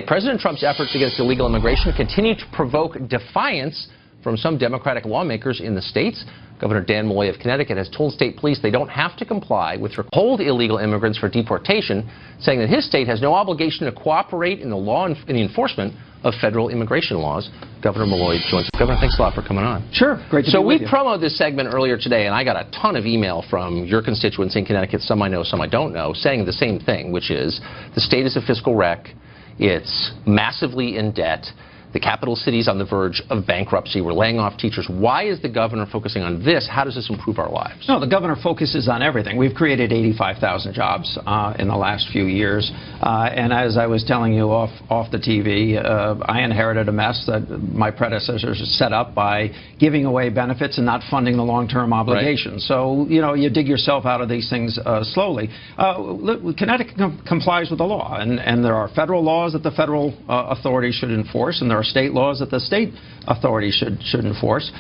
President Trump's efforts against illegal immigration continue to provoke defiance from some Democratic lawmakers in the states. Governor Dannel Malloy of Connecticut has told state police they don't have to comply with hold illegal immigrants for deportation, saying that his state has no obligation to cooperate in the enforcement of federal immigration laws. Governor Malloy joins us. Governor, thanks a lot for coming on. Sure. Great to be with you. So we promoted this segment earlier today, and I got a ton of email from your constituents in Connecticut, some I know, some I don't know, saying the same thing, which is the state is a fiscal wreck. It's massively in debt. The capital city is on the verge of bankruptcy. We're laying off teachers. Why is the governor focusing on this? How does this improve our lives? No, the governor focuses on everything. We've created 85,000 jobs in the last few years. And as I was telling you off the TV, I inherited a mess that my predecessors set up by giving away benefits and not funding the long-term obligations. Right. So, you know, you dig yourself out of these things slowly. Connecticut complies with the law. And there are federal laws that the federal authorities should enforce, and there are state laws that the state authorities should enforce.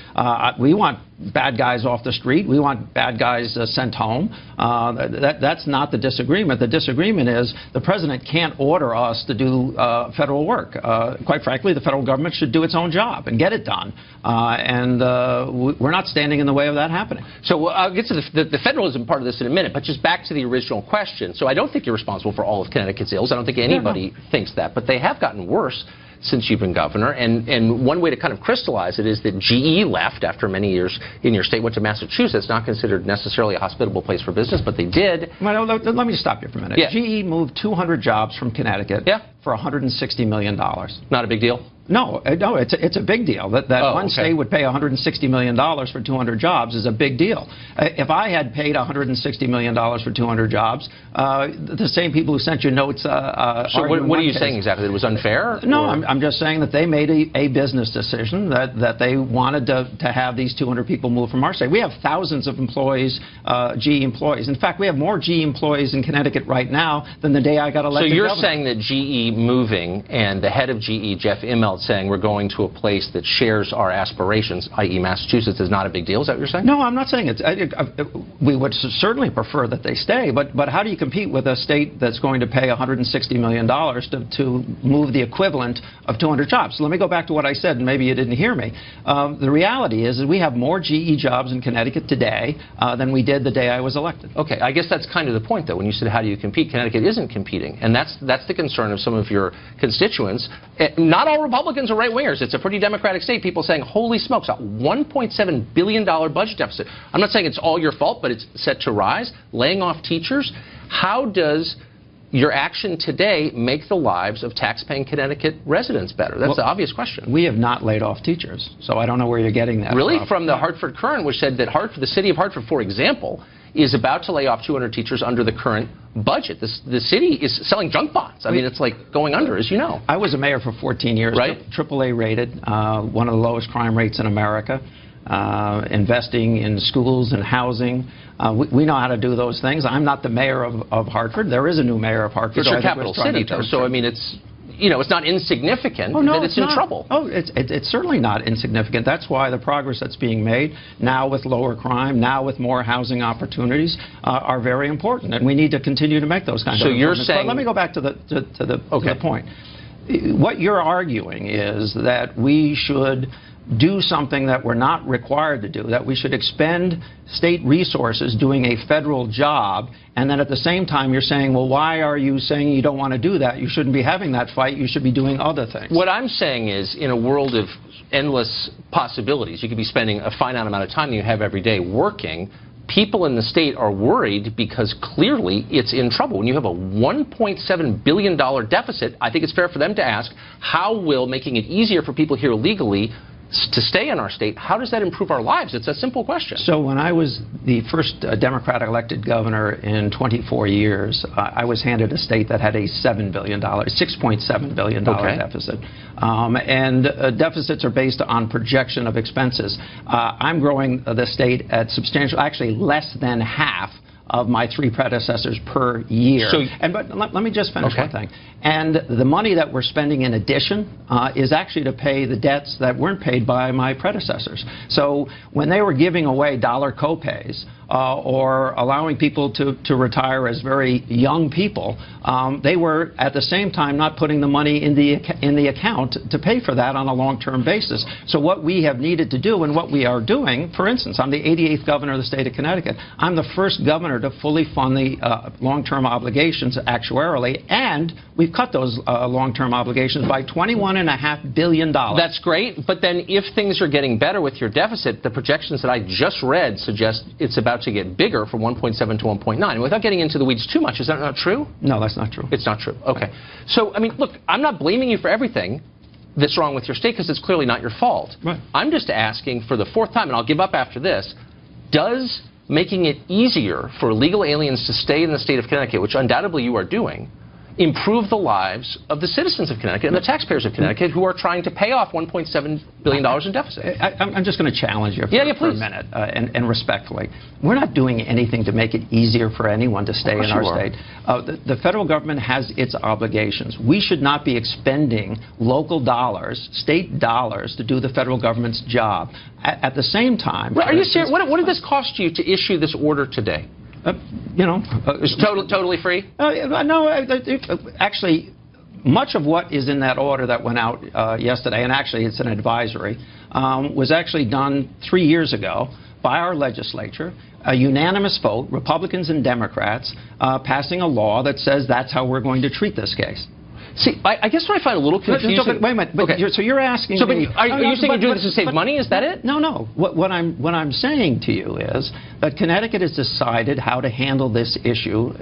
We want bad guys off the street. We want bad guys sent home. That's not the disagreement. The disagreement is the president can't order us to do federal work. Quite frankly, the federal government should do its own job and get it done. We're not standing in the way of that happening. So I'll get to the federalism part of this in a minute, but just back to the original question. So I don't think you're responsible for all of Connecticut's ills. I don't think anybody thinks that, but they have gotten worse since you've been governor, and one way to kind of crystallize it is that GE left after many years in your state, went to Massachusetts, not considered necessarily a hospitable place for business, but they did. Well, let me stop you for a minute. Yeah. GE moved 200 jobs from Connecticut for $160 million. Not a big deal? No, it's a big deal. That one state would pay $160 million for 200 jobs is a big deal. If I had paid $160 million for 200 jobs, the same people who sent you notes. So what are you saying exactly? That it was unfair? No, I'm just saying that they made a business decision that they wanted to have these 200 people move from our state. We have thousands of employees, GE employees. In fact, we have more GE employees in Connecticut right now than the day I got elected governor. So you're saying that GE moving and the head of GE, Jeff Immelt, saying we're going to a place that shares our aspirations, i.e. Massachusetts, is not a big deal? Is that what you're saying? No, I'm not saying it's. We would certainly prefer that they stay, but how do you compete with a state that's going to pay $160 million to move the equivalent of 200 jobs? So let me go back to what I said, and maybe you didn't hear me. The reality is that we have more GE jobs in Connecticut today than we did the day I was elected. Okay, I guess that's kind of the point, though. When you said how do you compete, Connecticut isn't competing, and that's the concern of some of your constituents. Not all Republicans are right-wingers. It's a pretty Democratic state. People saying, holy smokes, a $1.7 billion budget deficit. I'm not saying it's all your fault, but it's set to rise. Laying off teachers. How does your action today make the lives of tax-paying Connecticut residents better? That's the obvious question. We have not laid off teachers, so I don't know where you're getting that really from the Hartford Courant, which said that the city of Hartford, for example, is about to lay off 200 teachers under the current budget. The city is selling junk bonds. I mean, it's like going under, as you know. I was a mayor for 14 years, right? AAA rated, one of the lowest crime rates in America, investing in schools and housing. We know how to do those things. I'm not the mayor of Hartford. There is a new mayor of Hartford. It's your capital city, though, so I mean, it's... You know, it's not insignificant that it's in trouble. Oh, it's certainly not insignificant. That's why the progress that's being made now with lower crime, now with more housing opportunities, are very important, and we need to continue to make those kinds of improvements. So you're saying... But let me go back to the point. What you're arguing is that we should do something that we're not required to do, that we should expend state resources doing a federal job, and then at the same time you're saying, well, why are you saying you don't want to do that? You shouldn't be having that fight. You should be doing other things. What I'm saying is, in a world of endless possibilities, you could be spending a finite amount of time you have every day working. People in the state are worried because clearly it's in trouble. When you have a $1.7 billion deficit, I think it's fair for them to ask, how will making it easier for people here legally to stay in our state, how does that improve our lives? It's a simple question. So when I was the first Democratic elected governor in 24 years, I was handed a state that had a $6.7 billion deficit. And deficits are based on projection of expenses. I'm growing the state at substantial, actually less than half of my three predecessors per year. But let me just finish one thing. And the money that we're spending in addition is actually to pay the debts that weren't paid by my predecessors. So when they were giving away dollar copays or allowing people to retire as very young people, they were at the same time not putting the money in the account to pay for that on a long-term basis. So what we have needed to do and what we are doing, for instance, I'm the 88th governor of the state of Connecticut. I'm the first governor to fully fund the long-term obligations actuarially, and we've cut those long-term obligations by $21.5 billion. That's great, but then if things are getting better with your deficit, the projections that I just read suggest it's about to get bigger from 1.7 to 1.9. And without getting into the weeds too much, is that not true? No, that's not true. It's not true. Okay. So, I mean, look, I'm not blaming you for everything that's wrong with your state because it's clearly not your fault. Right. I'm just asking for the fourth time, and I'll give up after this, does making it easier for illegal aliens to stay in the state of Connecticut, which undoubtedly you are doing, improve the lives of the citizens of Connecticut and the taxpayers of Connecticut who are trying to pay off $1.7 billion in deficit? I'm just going to challenge you for a minute, and respectfully. We're not doing anything to make it easier for anyone to stay in our state. The federal government has its obligations. We should not be expending local dollars, state dollars, to do the federal government's job. At the same time... Are you serious? What did this cost you to issue this order today? It's totally free? No, actually, much of what is in that order that went out yesterday, and actually it's an advisory, was actually done 3 years ago by our legislature, a unanimous vote, Republicans and Democrats, passing a law that says that's how we're going to treat this case. See, I guess what I find a little confusing... Wait a minute. Okay. So you're asking me... Are you saying you're doing this to save money? Is that it? No. What I'm saying to you is that Connecticut has decided how to handle this issue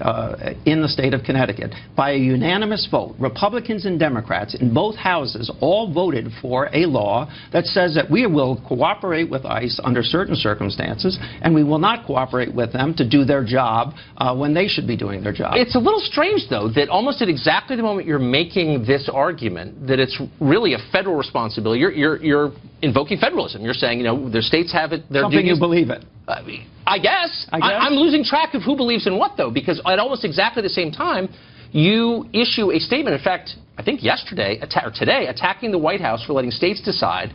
in the state of Connecticut by a unanimous vote. Republicans and Democrats in both houses all voted for a law that says that we will cooperate with ICE under certain circumstances, and we will not cooperate with them to do their job when they should be doing their job. It's a little strange, though, that almost at exactly the moment you're making this argument that it's really a federal responsibility, you're invoking federalism. You're saying, the states have it. Something you believe it. I guess. I'm losing track of who believes in what, though, because at almost exactly the same time, you issue a statement, in fact, I think yesterday, or today, attacking the White House for letting states decide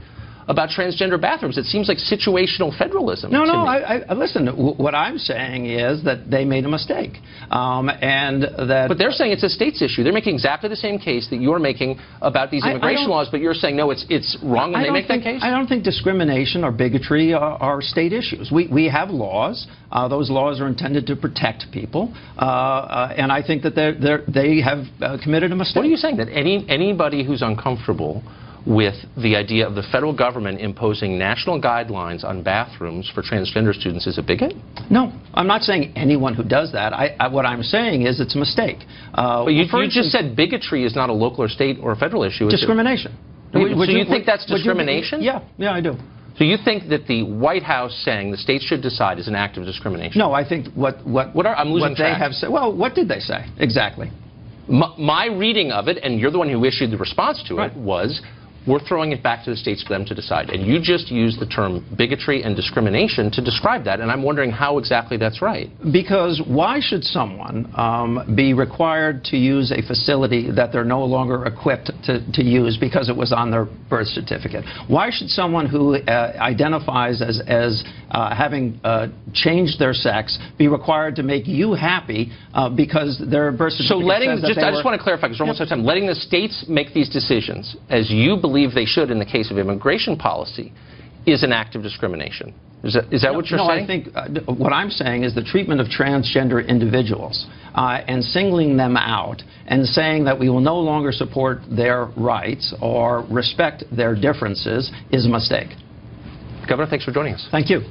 about transgender bathrooms. It seems like situational federalism. No. Listen, what I'm saying is that they made a mistake. But they're saying it's a state's issue. They're making exactly the same case that you're making about these immigration laws, but you're saying, no, it's wrong when they make that case? I don't think discrimination or bigotry are state issues. We have laws. Those laws are intended to protect people. And I think that they have committed a mistake. What are you saying? That anybody who's uncomfortable with the idea of the federal government imposing national guidelines on bathrooms for transgender students is a bigot? No, I'm not saying anyone who does that. What I'm saying is it's a mistake. But you just said bigotry is not a local or state or a federal issue. Discrimination. So you think that's discrimination? Yeah, I do. So you think that the White House saying the states should decide is an act of discrimination? No, I think I'm losing track. They have said. Well, what did they say exactly? My reading of it, and you're the one who issued the response to it, was we're throwing it back to the states for them to decide. And you just used the term bigotry and discrimination to describe that, and I'm wondering how exactly that's right. Because why should someone be required to use a facility that they're no longer equipped to use because it was on their birth certificate? Why should someone who identifies as having changed their sex be required to make you happy because their birth certificate says that I just want to clarify, because we're almost out of time. Letting the states make these decisions, as you believe they should in the case of immigration policy, is an act of discrimination. Is that what you're saying? No, I think what I'm saying is the treatment of transgender individuals and singling them out and saying that we will no longer support their rights or respect their differences is a mistake. Governor, thanks for joining us. Thank you.